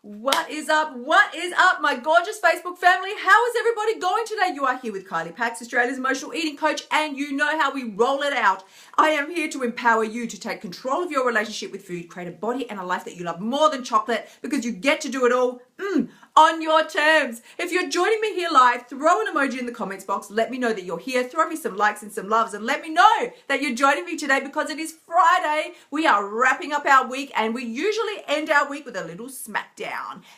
What is up? What is up, my gorgeous Facebook family? How is everybody going today? You are here with Kylie Pax, Australia's emotional eating coach, and you know how we roll it out. I am here to empower you to take control of your relationship with food, create a body and a life that you love more than chocolate, because you get to do it all on your terms. If you're joining me here live, throw an emoji in the comments box. Let me know that you're here. Throw me some likes and some loves, and let me know that you're joining me today because it is Friday. We are wrapping up our week, and we usually end our week with a little smackdown.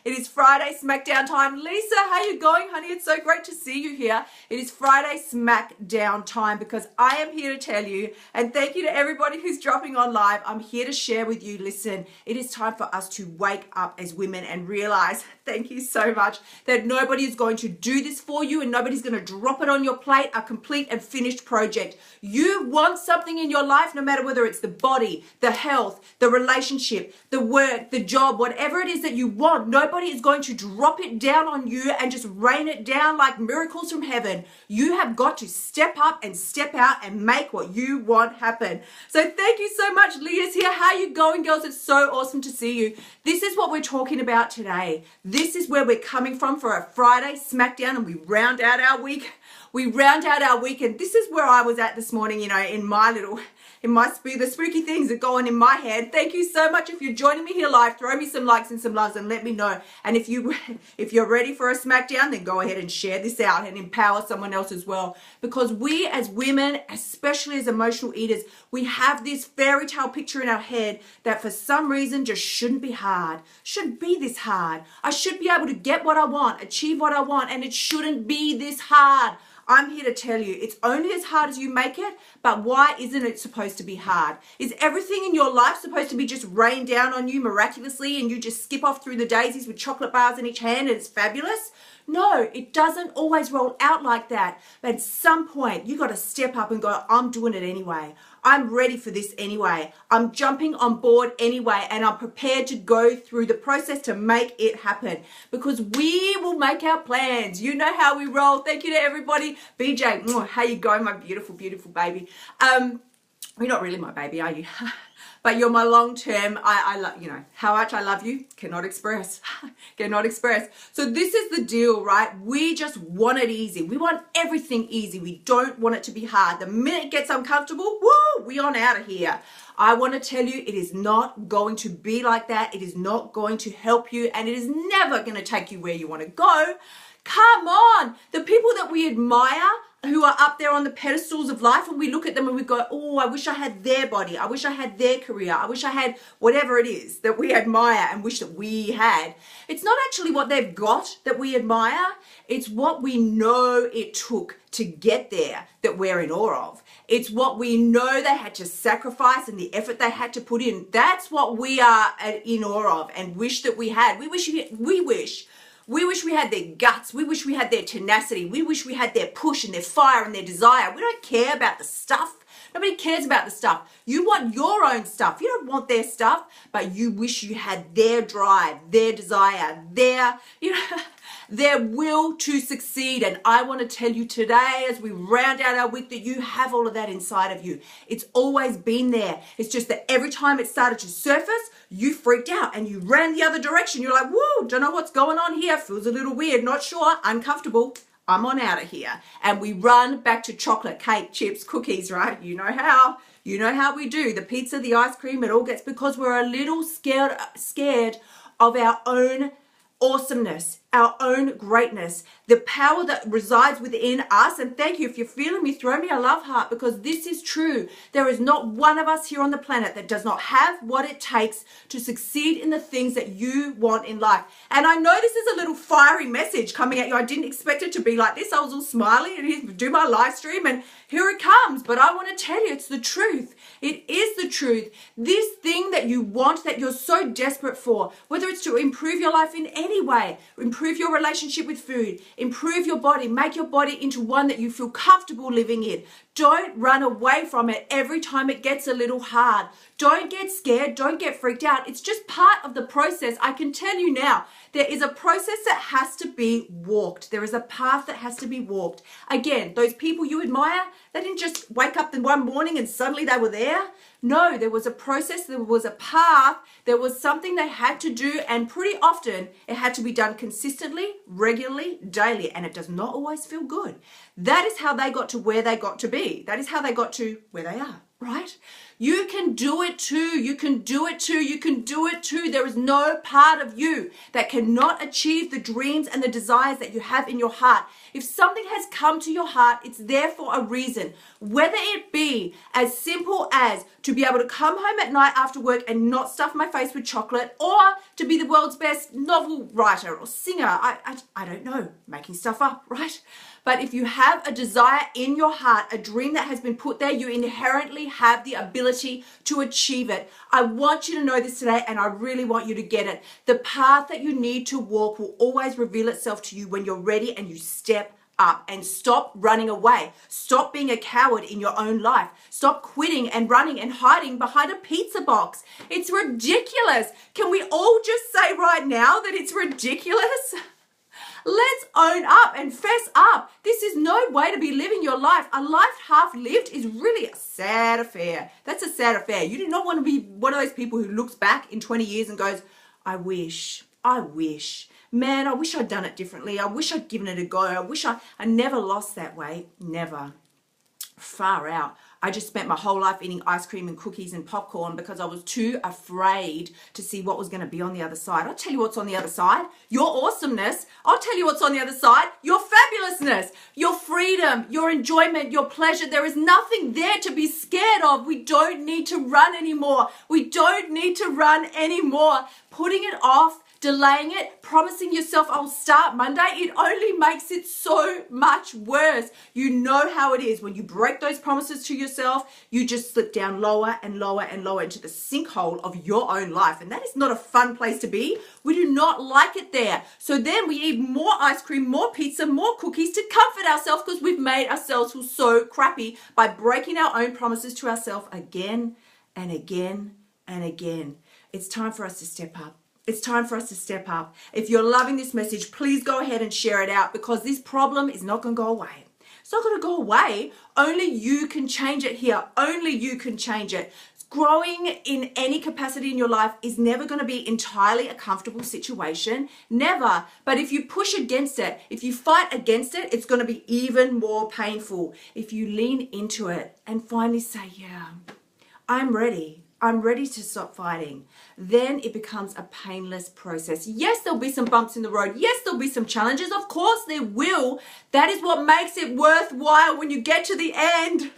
It is Friday smackdown time. Lisa, how you going, honey? It's so great to see you here. It is Friday smackdown time because I am here to tell you, and thank you to everybody who's dropping on live. I'm here to share with you. Listen, it is time for us to wake up as women and realize, thank you so much, that nobody is going to do this for you and nobody's going to drop it on your plate, a complete and finished project. You want something in your life, no matter whether it's the body, the health, the relationship, the work, the job, whatever it is that you want, nobody is going to drop it down on you and just rain it down like miracles from heaven. You have got to step up and step out and make what you want happen. So thank you so much. Leah's here. How you going, girls? It's so awesome to see you. This is what we're talking about today. This is where we're coming from for a Friday smackdown, and we round out our week. We round out our week, and this is where I was at this morning, you know, the spooky things that go on in my head. Thank you so much. If you're joining me here live, throw me some likes and some loves and let me know. And if you're ready for a smackdown, then go ahead and share this out and empower someone else as well. Because we as women, especially as emotional eaters, we have this fairy tale picture in our head that for some reason just shouldn't be hard. Shouldn't be this hard. I should be able to get what I want, achieve what I want, and it shouldn't be this hard. I'm here to tell you, it's only as hard as you make it, but why isn't it supposed to be hard? Is everything in your life supposed to be just rained down on you miraculously and you just skip off through the daisies with chocolate bars in each hand and it's fabulous? No, it doesn't always roll out like that. But at some point, you got to step up and go, I'm doing it anyway. I'm ready for this anyway. I'm jumping on board anyway, and I'm prepared to go through the process to make it happen, because we will make our plans. You know how we roll. Thank you to everybody. BJ, how you going, my beautiful, beautiful baby? You're not really my baby, are you? But you're my long-term. I love, you know, how much I love you, cannot express, cannot express. So this is the deal, right? We just want it easy. We want everything easy. We don't want it to be hard. The minute it gets uncomfortable, woo, we on out of here. I want to tell you, it is not going to be like that. It is not going to help you, and it is never going to take you where you want to go. Come on. The people that we admire, who are up there on the pedestals of life, and we look at them and we go, oh, I wish I had their body. I wish I had their career. I wish I had whatever it is that we admire and wish that we had. It's not actually what they've got that we admire. It's what we know it took to get there that we're in awe of. It's what we know they had to sacrifice and the effort they had to put in. That's what we are in awe of and wish that we had. We wish we had their guts. We wish we had their tenacity. We wish we had their push and their fire and their desire. We don't care about the stuff. Nobody cares about the stuff. You want your own stuff. You don't want their stuff, but you wish you had their drive, their desire, their will to succeed. And I want to tell you today, as we round out our week, that you have all of that inside of you. It's always been there. It's just that every time it started to surface, you freaked out and you ran the other direction. You're like, whoa, don't know what's going on here. Feels a little weird, not sure, uncomfortable. I'm on out of here. And we run back to chocolate, cake, chips, cookies, right? You know how. You know how we do. The pizza, the ice cream, it all gets because we're a little scared of our own awesomeness, our own greatness, the power that resides within us. And thank you. If you're feeling me, throw me a love heart, because this is true. There is not one of us here on the planet that does not have what it takes to succeed in the things that you want in life. And I know this is a little fiery message coming at you. I didn't expect it to be like this. I was all smiley and do my live stream and here it comes. But I want to tell you, it's the truth. It is the truth. This thing that you want, that you're so desperate for, whether it's to improve your life in any way, improve your relationship with food, improve your body, make your body into one that you feel comfortable living in. Don't run away from it every time it gets a little hard. Don't get scared. Don't get freaked out. It's just part of the process. I can tell you now, there is a process that has to be walked. There is a path that has to be walked. Again, those people you admire, they didn't just wake up one morning and suddenly they were there. No, there was a process, there was a path, there was something they had to do, and pretty often it had to be done consistently, regularly, daily, and it does not always feel good. That is how they got to where they got to be. That is how they got to where they are, right? You can do it too. You can do it too. You can do it too. There is no part of you that cannot achieve the dreams and the desires that you have in your heart. If something has come to your heart, it's there for a reason. Whether it be as simple as to be able to come home at night after work and not stuff my face with chocolate, or to be the world's best novel writer or singer. I don't know, making stuff up, right? But if you have a desire in your heart, a dream that has been put there, you inherently have the ability to achieve it. I want you to know this today, and I really want you to get it. The path that you need to walk will always reveal itself to you when you're ready and you step up, and stop running away. Stop being a coward in your own life. Stop quitting and running and hiding behind a pizza box. It's ridiculous. Can we all just say right now that it's ridiculous? Let's own up and fess up. This is no way to be living your life. A life half lived is really a sad affair. That's a sad affair. You do not want to be one of those people who looks back in 20 years and goes, I wish. Man, I wish I'd done it differently. I wish I'd given it a go. I wish I never lost that weight. Never. Far out. I just spent my whole life eating ice cream and cookies and popcorn because I was too afraid to see what was going to be on the other side. I'll tell you what's on the other side. Your awesomeness. I'll tell you what's on the other side. Your fabulousness, your freedom, your enjoyment, your pleasure. There is nothing there to be scared of. We don't need to run anymore. We don't need to run anymore. Putting it off, delaying it, promising yourself I'll start Monday, it only makes it so much worse. You know how it is. When you break those promises to yourself, you just slip down lower and lower and lower into the sinkhole of your own life. And that is not a fun place to be. We do not like it there. So then we eat more ice cream, more pizza, more cookies to comfort ourselves because we've made ourselves feel so crappy by breaking our own promises to ourselves again and again and again. It's time for us to step up. It's time for us to step up. If you're loving this message, please go ahead and share it out, because this problem is not going to go away. It's not going to go away. Only you can change it here. Only you can change it. Growing in any capacity in your life is never going to be entirely a comfortable situation. Never. But if you push against it, if you fight against it, it's going to be even more painful. If you lean into it and finally say, yeah, I'm ready. I'm ready to stop fighting. Then it becomes a painless process. Yes, there'll be some bumps in the road. Yes, there'll be some challenges. Of course there will. That is what makes it worthwhile when you get to the end.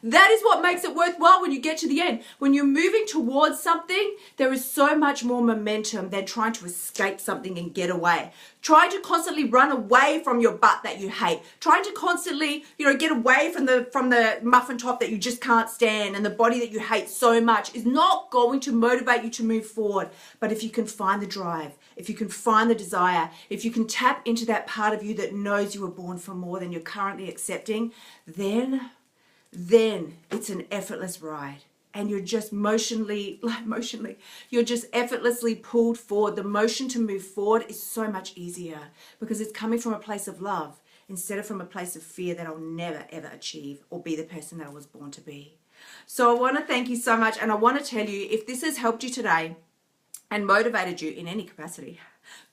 That is what makes it worthwhile when you get to the end. When you're moving towards something, there is so much more momentum than trying to escape something and get away. Trying to constantly run away from your butt that you hate. Trying to constantly, get away from the muffin top that you just can't stand and the body that you hate so much is not going to motivate you to move forward. But if you can find the drive, if you can find the desire, if you can tap into that part of you that knows you were born for more than you're currently accepting, then it's an effortless ride, and you're just you're just effortlessly pulled forward. The motion to move forward is so much easier because it's coming from a place of love instead of from a place of fear that I'll never ever achieve or be the person that I was born to be. So I want to thank you so much, and I want to tell you, if this has helped you today and motivated you in any capacity,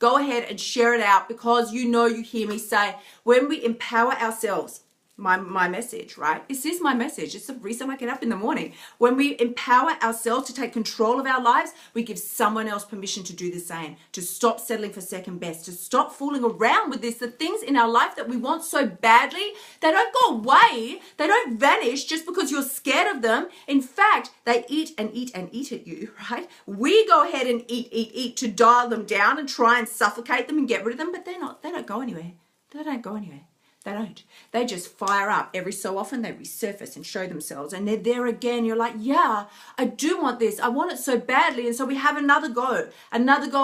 go ahead and share it out, because you hear me say, when we empower ourselves, my message, right? This is my message. It's the reason I get up in the morning. When we empower ourselves to take control of our lives, we give someone else permission to do the same, to stop settling for second best, to stop fooling around with this. The things in our life that we want so badly, they don't go away. They don't vanish just because you're scared of them. In fact, they eat and eat and eat at you, right? We go ahead and eat to dial them down and try and suffocate them and get rid of them, but they don't go anywhere. They don't go anywhere. They don't. They just fire up. Every so often they resurface and show themselves, and they're there again. You're like, yeah, I do want this. I want it so badly. And so we have another go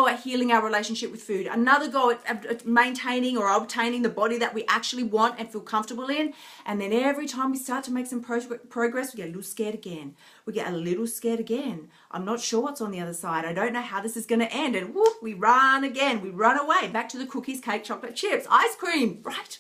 at healing our relationship with food, another go at maintaining or obtaining the body that we actually want and feel comfortable in. And then every time we start to make some progress, we get a little scared again. I'm not sure what's on the other side. I don't know how this is going to end. And whoop, we run again. We run away back to the cookies, cake, chocolate, chips, ice cream, right?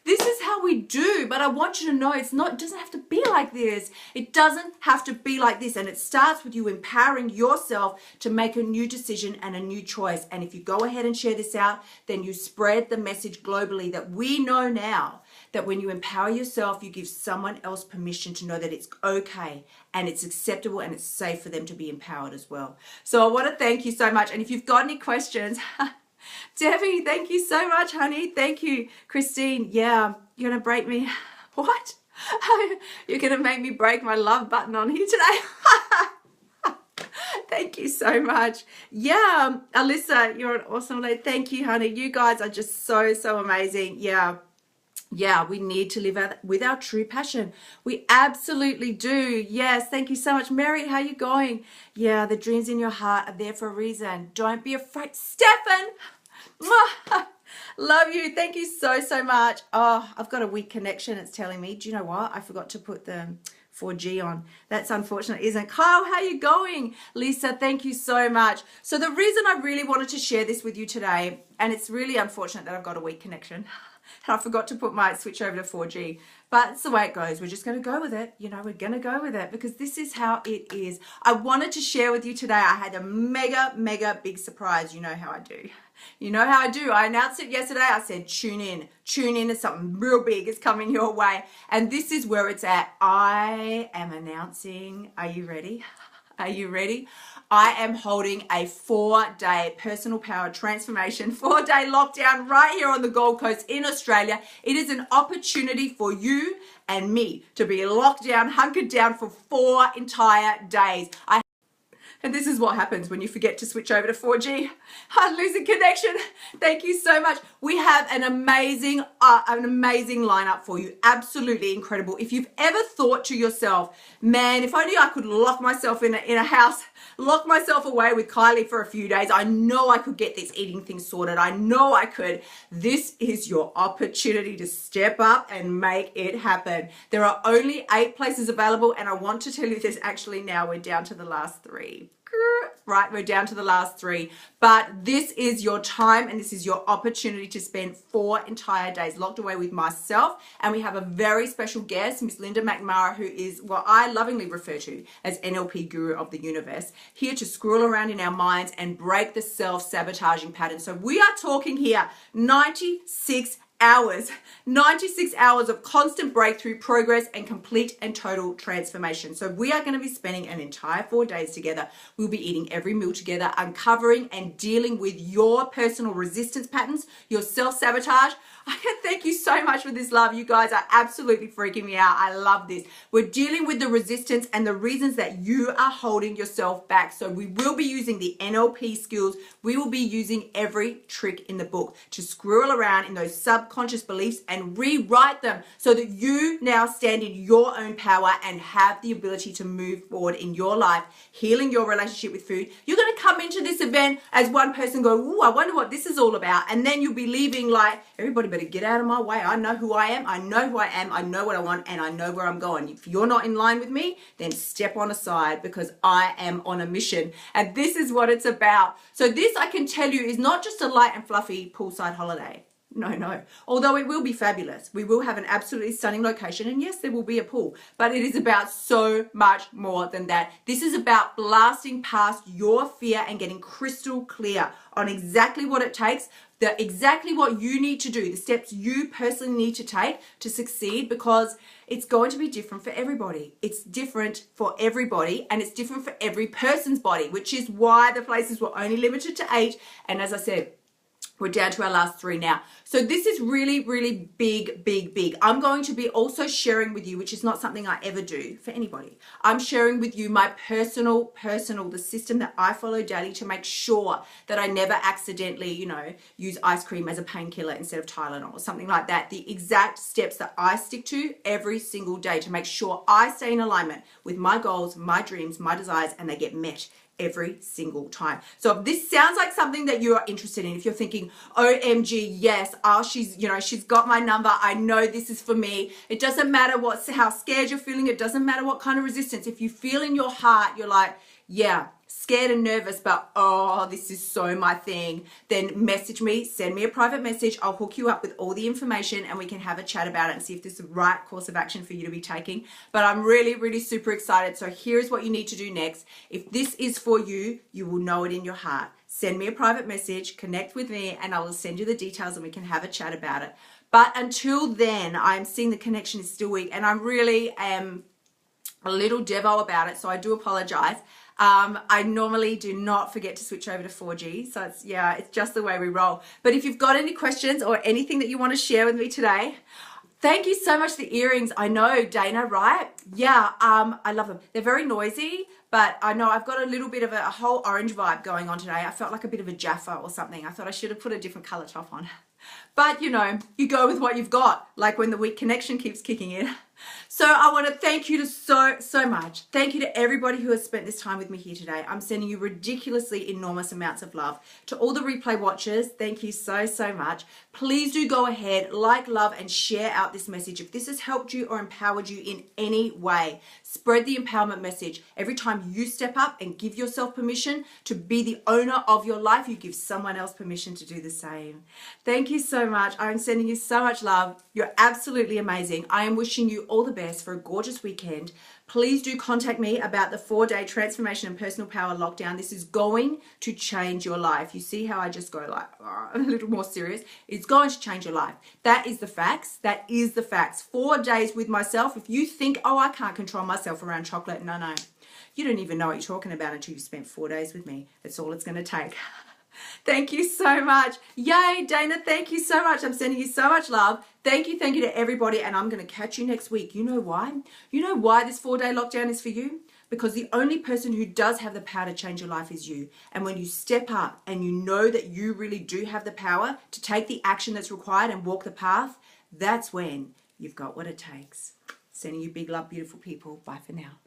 This is how we do, but I want you to know it doesn't have to be like this. It doesn't have to be like this. And it starts with you empowering yourself to make a new decision and a new choice. And if you go ahead and share this out, then you spread the message globally that we know now that when you empower yourself, you give someone else permission to know that it's okay and it's acceptable and it's safe for them to be empowered as well. So I want to thank you so much. And if you've got any questions, Debbie, thank you so much, honey. Thank you. Christine, yeah, you're going to break me. What? You're going to make me break my love button on here today. Thank you so much. Yeah, Alyssa, you're an awesome lady. Thank you, honey. You guys are just so, so amazing. Yeah, we need to live with our true passion. We absolutely do. Yes, thank you so much. Mary, how you going? Yeah, the dreams in your heart are there for a reason. Don't be afraid. Stefan, love you. Thank you so, so much. Oh, I've got a weak connection. It's telling me. Do you know what? I forgot to put the 4G on. That's unfortunate, isn't it? Kyle, how you going? Lisa, thank you so much. So the reason I really wanted to share this with you today, and it's really unfortunate that I've got a weak connection, and I forgot to put my switch over to 4G, but it's the way it goes. We're just going to go with it. We're going to go with it because this is how it is. I wanted to share with you today. I had a mega, mega big surprise. You know how I do. I announced it yesterday. I said, tune in to something real big is coming your way. And this is where it's at. I am announcing, are you ready? Are you ready? I am holding a 4-day personal power transformation, 4-day lockdown right here on the Gold Coast in Australia. It is an opportunity for you and me to be locked down, hunkered down for 4 entire days. And this is what happens when you forget to switch over to 4G. I'm losing connection. Thank you so much. We have an amazing lineup for you. Absolutely incredible. If you've ever thought to yourself, man, if only I could lock myself in a house, lock myself away with Kylie for a few days. I know I could get this eating thing sorted. I know I could. This is your opportunity to step up and make it happen. There are only 8 places available, and I want to tell you this actually now. We're down to the last 3. Right, we're down to the last 3, but this is your time and this is your opportunity to spend 4 entire days locked away with myself. And we have a very special guest, Miss Linda McMara, who is what I lovingly refer to as NLP guru of the universe, here to scroll around in our minds and break the self-sabotaging pattern. So we are talking here 96 hours of constant breakthrough, progress, and complete and total transformation. So we are going to be spending an entire 4 days together. We'll be eating every meal together, uncovering and dealing with your personal resistance patterns, your self-sabotage. I can thank you so much for this love. You guys are absolutely freaking me out. I love this. We're dealing with the resistance and the reasons that you are holding yourself back. So we will be using the NLP skills. We will be using every trick in the book to squirrel around in those subconscious beliefs and rewrite them so that you now stand in your own power and have the ability to move forward in your life, healing your relationship with food. You're going to come into this event as one person go, ooh, I wonder what this is all about. And then you'll be leaving like, everybody better get out of my way. I know who I am. I know who I am. I know what I want, and I know where I'm going. If you're not in line with me, then step on aside because I am on a mission. And this is what it's about. So this, I can tell you, is not just a light and fluffy poolside holiday. No. Although it will be fabulous. We will have an absolutely stunning location, and yes, there will be a pool, but it is about so much more than that. This is about blasting past your fear and getting crystal clear on exactly what it takes, exactly what you need to do, the steps you personally need to take to succeed, because it's going to be different for everybody. It's different for everybody, and it's different for every person's body, which is why the places were only limited to 8. And as I said, We're down to our last 3 now. So this is really, really big, big, big. I'm going to be also sharing with you, which is not something I ever do for anybody. I'm sharing with you my personal, the system that I follow daily to make sure that I never accidentally, use ice cream as a painkiller instead of Tylenol or something like that. The exact steps that I stick to every single day to make sure I stay in alignment with my goals, my dreams, my desires, and they get met every single time. So if this sounds like something that you are interested in, if you're thinking, OMG, yes, she's got my number. I know this is for me. It doesn't matter how scared you're feeling. It doesn't matter what kind of resistance. If you feel in your heart, you're like, yeah, scared and nervous, but oh, this is so my thing, then message me, send me a private message. I'll hook you up with all the information and we can have a chat about it and see if this is the right course of action for you to be taking. But I'm really, really super excited. So here's what you need to do next. If this is for you, you will know it in your heart. Send me a private message, connect with me, and I will send you the details and we can have a chat about it. But until then, I'm seeing the connection is still weak and I really am a little devo about it. So I do apologize. I normally do not forget to switch over to 4G. So it's just the way we roll. But if you've got any questions or anything that you want to share with me today, thank you so much for the earrings. I know, Dana, right? Yeah, I love them. They're very noisy, but I know I've got a little bit of a whole orange vibe going on today. I felt like a bit of a Jaffa or something. I thought I should have put a different color top on. But you go with what you've got, like when the weak connection keeps kicking in. So I want to thank you so much. Thank you to everybody who has spent this time with me here today. I'm sending you ridiculously enormous amounts of love. To all the replay watchers, thank you so much. Please do go ahead, like, love, and share out this message. If this has helped you or empowered you in any way, spread the empowerment message. Every time you step up and give yourself permission to be the owner of your life, you give someone else permission to do the same. Thank you so much. I'm sending you so much love. You're absolutely amazing. I am wishing you all the best for a gorgeous weekend. Please do contact me about the 4-day transformation and personal power lockdown. This is going to change your life. You see how I just go like a little more serious? It's going to change your life. That is the facts. That is the facts. 4 days with myself. If you think, oh, I can't control myself around chocolate. No. You don't even know what you're talking about until you spent 4 days with me. That's all it's going to take. Thank you so much. Yay, Dana, thank you so much. I'm sending you so much love. Thank you to everybody, and I'm going to catch you next week. You know why? You know why this 4-day lockdown is for you? Because the only person who does have the power to change your life is you. And when you step up and you know that you really do have the power to take the action that's required and walk the path, that's when you've got what it takes. Sending you big love, beautiful people. Bye for now.